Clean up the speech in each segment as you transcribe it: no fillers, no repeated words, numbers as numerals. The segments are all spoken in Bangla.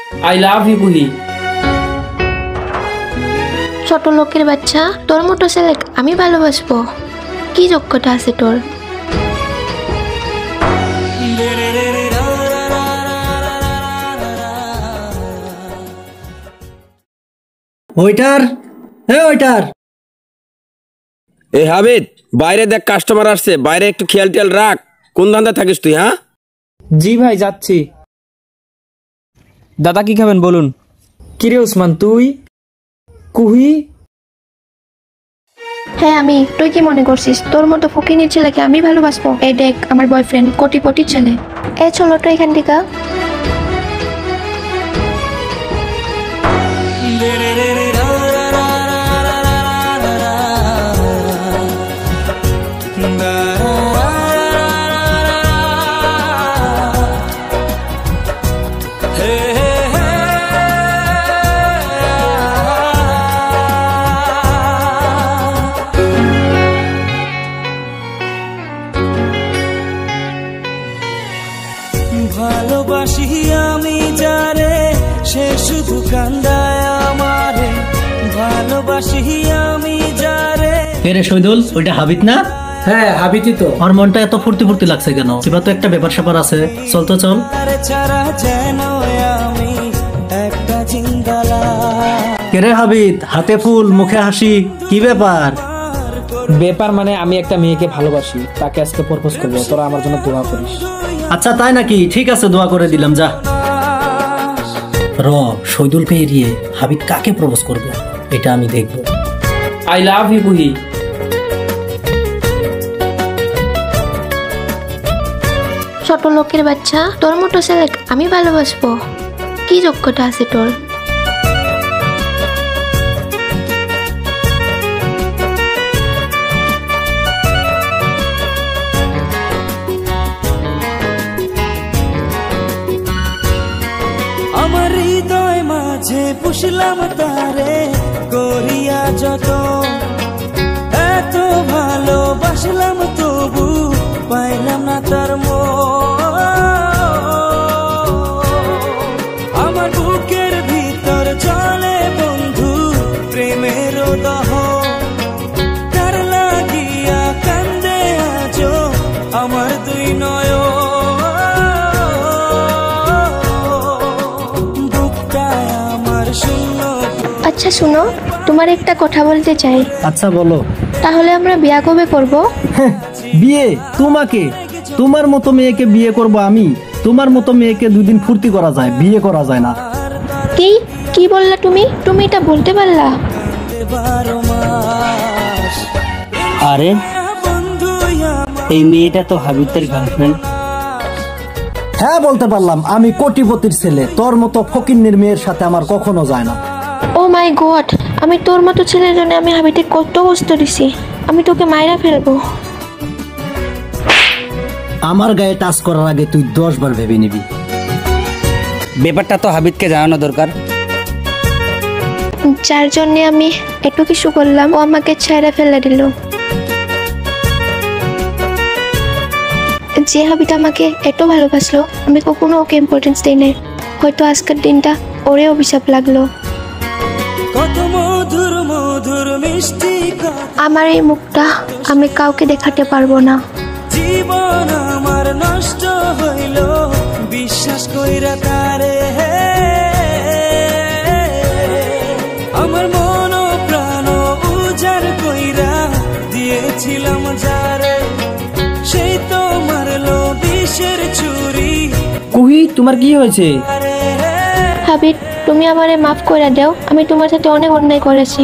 আই লাভ ইউ কুহি। ছোট লোকের বাচ্চা, তোর মতো ছেলে আমি ভালোবাসবো? কি যোগ্যতা আছে তোর? ওয়েটার, হে ওয়েটার। এ হাবিদ, বাইরে দেখ কাস্টমার আসছে, বাইরে একটু খেয়াল টেয়াল রাখ। কোন ধান্দা থাকিস তুই? হ্যাঁ জি ভাই, যাচ্ছি। দাদা কি খাবেন বলুন? কিরে উসমান, তুই? কুহি? হ্যাঁ আমি। তুই কি মনে করছিস তোর মতো ফকিনীর ছেলেকে আমি ভালোবাসবো? এই দেখ আমার বয়ফ্রেন্ড, কোটিপতির ছেলে। এ চলো তো এখান থেকে। ভালোবাসি আমি যারে, সে শুধু কান্দায় আমারে। ভালোবাসি আমি যারে। রে শহীদুল, ওইটা হাবিত না? হ্যাঁ হাবিতি তো। আমার মনটা এত ফুর্তি ফুর্তি লাগছে কেন? এবার তো একটা ব্যাপার স্যাপার আছে, চল তো চল। ছাড়া যেন আমি একটা জিন্দালা। রে হাবিত, হাতে ফুল মুখে হাসি, কি ব্যাপার? ব্যাপার মানে আমি একটা মেয়েকে ভালোবাসি, তাকে আজকে প্রপোজ করবো, তোরা আমার জন্য দোয়া করিস। আচ্ছা তাই নাকি? ঠিক আছে, দোয়া করে দিলাম, যা। শহীদুলকে এড়িয়ে হাবিব কাকে প্রপোজ করবে এটা আমি দেখব। আই লাভ ইউ কুহি। ছোট লোকের বাচ্চা, তোর মতো ছেলে আমি ভালোবাসবো? কি যোগ্যতা আছে তোর? আমার হৃদয় মাঝে পুষলাম তারে, করিয়া যত এত ভালোবাসলাম, তবু পাইলাম না তার মন। আমার বুকের ভিতর চলে বন্ধু প্রেমের দহ, তার লাগিয়া কান্দে আজো আমার দুই নয়ন। আচ্ছা শুনো, তোমার একটা কথা বলতে চাই। আচ্ছা বলো। তাহলে আমরা বিয়া কবে করব? বিয়ে? তোমাকে? তোমার মতো মেয়েকে বিয়ে করব আমি? তোমার মতো মেয়েকে দুদিন ফুর্তি করা যায়, বিয়ে করা যায় না। কি কি বললা তুমি? তুমি এটা বলতে পারলা? আরে এই মেয়েটা তো হাবিবের গার্লফ্রেন্ড। হ্যাঁ বলতে পারলাম, আমি কোটিপতির ছেলে, তোর মতো ফকিন্নির মেয়ের সাথে আমার কখনো যায় না। ও মাই গড, আমি তোর মতো ছেলের জন্য আমি হাবিতে কত কষ্ট দিছি। আমি তোকে মাইরা ফেলবো। আমার গায়ে টাচ করার আগে তুই 10 বার ভেবে নিবি। ব্যাপারটা তো হাবিবকে জানানো দরকার। যার জন্য আমি এত কিছু করলাম, ও আমাকে ছেড়ে ফেলে দিল। যে হাবিটা আমাকে এত ভালোবাসলো, আমি কখনো ওকে ইম্পর্টেন্স দিই নাই। হয়তো আজকের দিনটা ওরে অভিশাপ লাগলো। আমার এই মুখটা আমি কাউকে দেখাতে পারবো না। জীবন আমার নষ্ট হইল বিশ্বাস কইরা তারে, আমার মন প্রাণ উজাড় কইরা দিয়েছিলাম যারে, সেই তো মারলো বিষের ছুরি। কুহি, তোমার কি হয়েছে? হাবিব, তুমি আমারে মাফ করে দাও, আমি তোমার সাথে অনেক অন্যায় করেছি।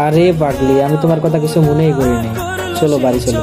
আরে পাগলি, আমি তোমার কথা কিছু মনেই করিনি। চলো বাড়ি চলো।